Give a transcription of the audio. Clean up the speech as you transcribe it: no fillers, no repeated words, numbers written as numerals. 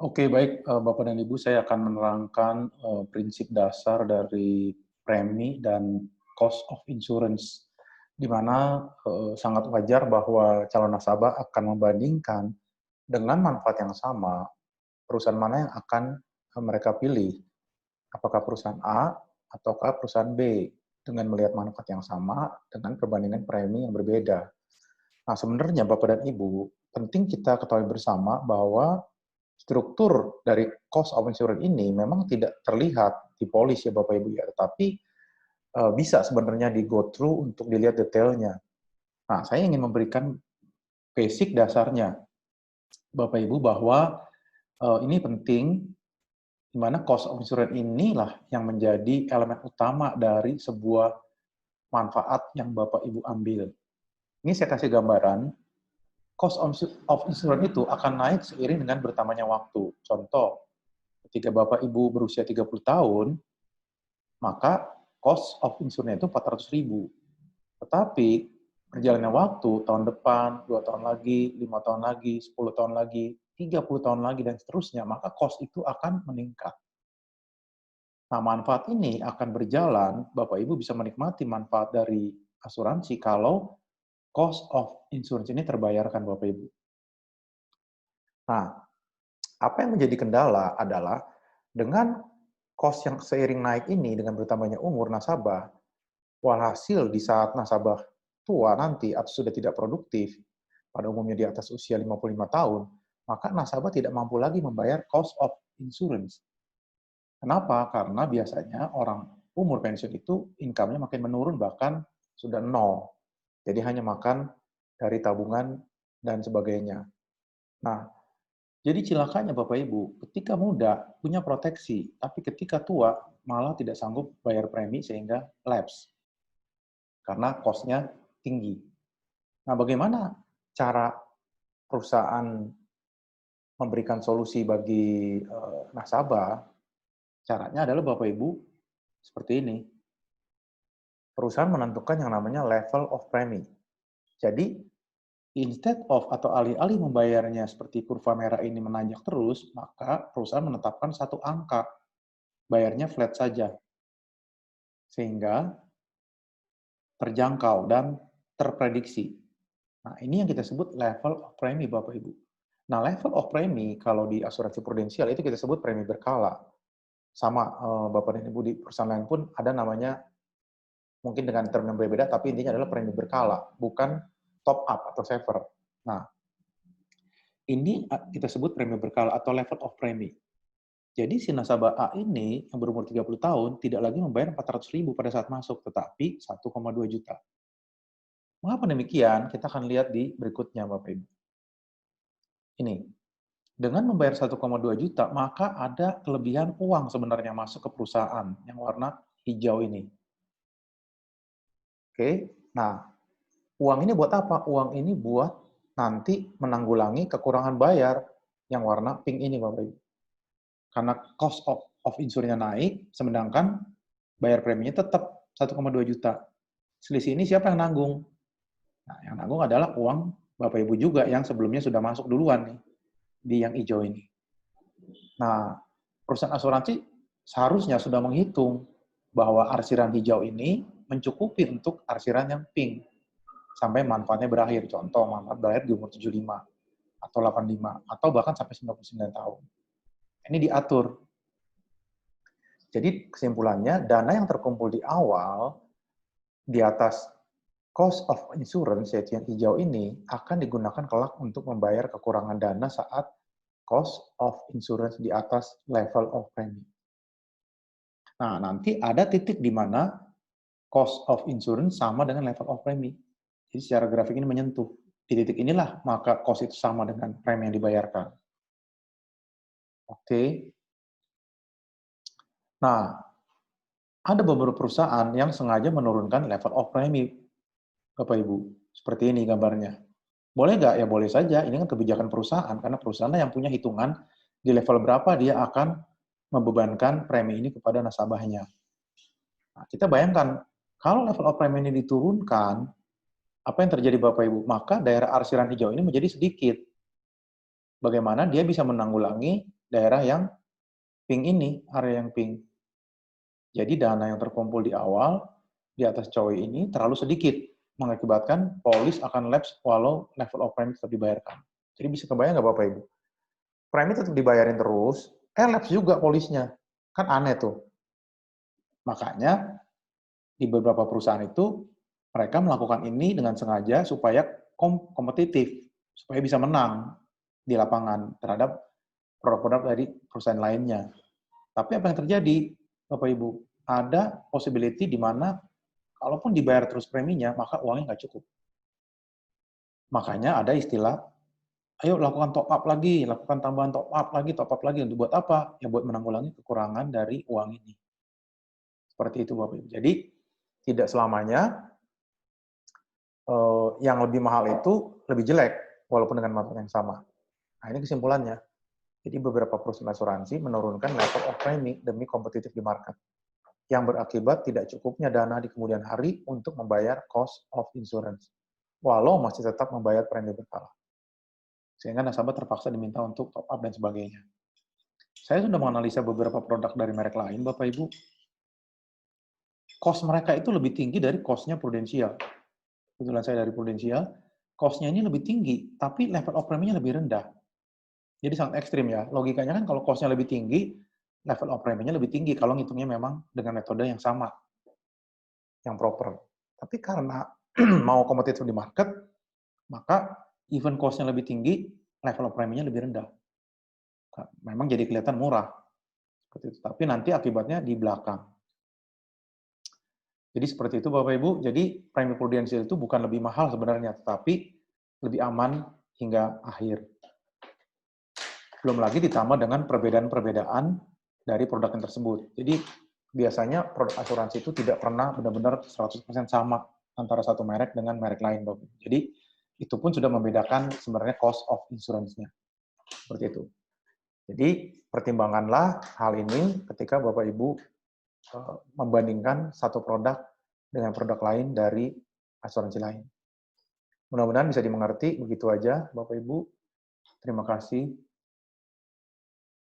Oke, baik, Bapak dan Ibu, saya akan menerangkan prinsip dasar dari premi dan cost of insurance, di mana sangat wajar bahwa calon nasabah akan membandingkan dengan manfaat yang sama, perusahaan mana yang akan mereka pilih, apakah perusahaan A ataukah perusahaan B, dengan melihat manfaat yang sama dengan perbandingan premi yang berbeda. Nah, sebenarnya Bapak dan Ibu, penting kita ketahui bersama bahwa struktur dari cost of insurance ini memang tidak terlihat di polis ya Bapak Ibu ya, tetapi bisa sebenarnya di go through untuk dilihat detailnya. Nah, saya ingin memberikan basic dasarnya Bapak Ibu bahwa ini penting, di mana cost of insurance inilah yang menjadi elemen utama dari sebuah manfaat yang Bapak Ibu ambil. Ini saya kasih gambaran, cost of insurance itu akan naik seiring dengan bertambahnya waktu. Contoh, ketika Bapak Ibu berusia 30 tahun, maka cost of insurance itu 400.000. Tetapi berjalannya waktu, tahun depan, 2 tahun lagi, 5 tahun lagi, 10 tahun lagi, 30 tahun lagi, dan seterusnya, maka cost itu akan meningkat. Nah, manfaat ini akan berjalan, Bapak Ibu bisa menikmati manfaat dari asuransi kalau cost of insurance ini terbayarkan, Bapak Ibu. Nah, apa yang menjadi kendala adalah dengan cost yang seiring naik ini, dengan bertambahnya umur nasabah, walhasil di saat nasabah tua nanti atau sudah tidak produktif, pada umumnya di atas usia 55 tahun, maka nasabah tidak mampu lagi membayar cost of insurance. Kenapa? Karena biasanya orang umur pensiun itu income-nya makin menurun, bahkan sudah nol. Jadi hanya makan dari tabungan dan sebagainya. Nah, jadi cilakanya Bapak Ibu, ketika muda punya proteksi, tapi ketika tua malah tidak sanggup bayar premi sehingga lapse karena cost-nya tinggi. Nah, bagaimana cara perusahaan memberikan solusi bagi nasabah? Caranya adalah Bapak Ibu seperti ini. Perusahaan menentukan yang namanya level of premi. Jadi, instead of atau alih-alih membayarnya seperti kurva merah ini menanjak terus, maka perusahaan menetapkan satu angka, bayarnya flat saja, sehingga terjangkau dan terprediksi. Nah, ini yang kita sebut level of premi, Bapak Ibu. Nah, level of premi kalau di asuransi prudensial itu kita sebut premi berkala. Sama Bapak dan Ibu di perusahaan lain pun ada namanya, mungkin dengan term yang berbeda, tapi intinya adalah premi berkala, bukan top up atau saver. Nah, ini kita sebut premi berkala atau level of premi. Jadi si nasabah A ini yang berumur 30 tahun tidak lagi membayar 400.000 pada saat masuk, tetapi 1,2 juta. Mengapa demikian? Kita akan lihat di berikutnya, Bapak Ibu. Ini, dengan membayar 1,2 juta, maka ada kelebihan uang sebenarnya masuk ke perusahaan yang warna hijau ini. Oke, nah, uang ini buat apa? Uang ini buat nanti menanggulangi kekurangan bayar yang warna pink ini, Bapak Ibu. Karena cost of insurance-nya naik, sedangkan bayar preminya tetap 1,2 juta. Selisih ini siapa yang nanggung? Nah, yang nanggung adalah uang Bapak Ibu juga yang sebelumnya sudah masuk duluan nih, di yang hijau ini. Nah, perusahaan asuransi seharusnya sudah menghitung bahwa arsiran hijau ini mencukupi untuk arsiran yang pink sampai manfaatnya berakhir. Contoh, manfaat berakhir di umur 75 atau 85 atau bahkan sampai 99 tahun. Ini diatur. Jadi kesimpulannya, dana yang terkumpul di awal di atas cost of insurance, yaitu yang hijau ini, akan digunakan kelak untuk membayar kekurangan dana saat cost of insurance di atas level of premi. Nah, nanti ada titik di mana cost of insurance sama dengan level of premi. Jadi secara grafik ini menyentuh. Di titik inilah maka cost itu sama dengan premi yang dibayarkan. Oke. Nah, ada beberapa perusahaan yang sengaja menurunkan level of premi, Bapak Ibu. Seperti ini gambarnya. Boleh nggak? Ya boleh saja. Ini kan kebijakan perusahaan, karena perusahaan yang punya hitungan di level berapa dia akan membebankan premi ini kepada nasabahnya. Nah, kita bayangkan, kalau level of premi ini diturunkan, apa yang terjadi Bapak Ibu? Maka daerah arsiran hijau ini menjadi sedikit. Bagaimana dia bisa menanggulangi daerah yang pink ini, area yang pink. Jadi dana yang terkumpul di awal, di atas COI ini terlalu sedikit, mengakibatkan polis akan lapse walau level of premi tetap dibayarkan. Jadi bisa kebayang nggak Bapak Ibu? Premi tetap dibayarin terus, lapse juga polisnya. Kan aneh tuh. Makanya di beberapa perusahaan itu, mereka melakukan ini dengan sengaja supaya kompetitif, supaya bisa menang di lapangan terhadap produk-produk dari perusahaan lainnya. Tapi apa yang terjadi, Bapak Ibu? Ada possibility di mana kalaupun dibayar terus preminya, maka uangnya nggak cukup. Makanya ada istilah, ayo lakukan top up lagi, lakukan tambahan top up lagi. Untuk buat apa? Ya buat menanggulangi kekurangan dari uang ini. Seperti itu Bapak Ibu. Jadi tidak selamanya yang lebih mahal itu lebih jelek, walaupun dengan materi yang sama. Nah ini kesimpulannya. Jadi beberapa perusahaan asuransi menurunkan level of premi demi kompetitif di market, yang berakibat tidak cukupnya dana di kemudian hari untuk membayar cost of insurance, walau masih tetap membayar premi berkala. Sehingga nasabah terpaksa diminta untuk top up dan sebagainya. Saya sudah menganalisa beberapa produk dari merek lain, Bapak Ibu. Cost mereka itu lebih tinggi dari cost-nya Prudential. Kebetulan saya dari Prudential, cost-nya ini lebih tinggi, tapi level of premi-nya lebih rendah. Jadi sangat ekstrim ya. Logikanya kan kalau cost-nya lebih tinggi, level of premi-nya lebih tinggi kalau ngitungnya memang dengan metode yang sama, yang proper. Tapi karena mau kompetitif di market, maka even cost-nya lebih tinggi, level of premi-nya lebih rendah. Memang jadi kelihatan murah. Seperti itu. Tapi nanti akibatnya di belakang. Jadi seperti itu Bapak Ibu. Jadi premi prudensial itu bukan lebih mahal sebenarnya, tetapi lebih aman hingga akhir. Belum lagi ditambah dengan perbedaan-perbedaan dari produk yang tersebut. Jadi biasanya produk asuransi itu tidak pernah benar-benar 100% sama antara satu merek dengan merek lain, Bapak. Jadi itu pun sudah membedakan sebenarnya cost of insurance-nya. Seperti itu. Jadi pertimbangkanlah hal ini ketika Bapak Ibu membandingkan satu produk dengan produk lain dari asuransi lain. Mudah-mudahan bisa dimengerti, begitu aja Bapak Ibu. Terima kasih.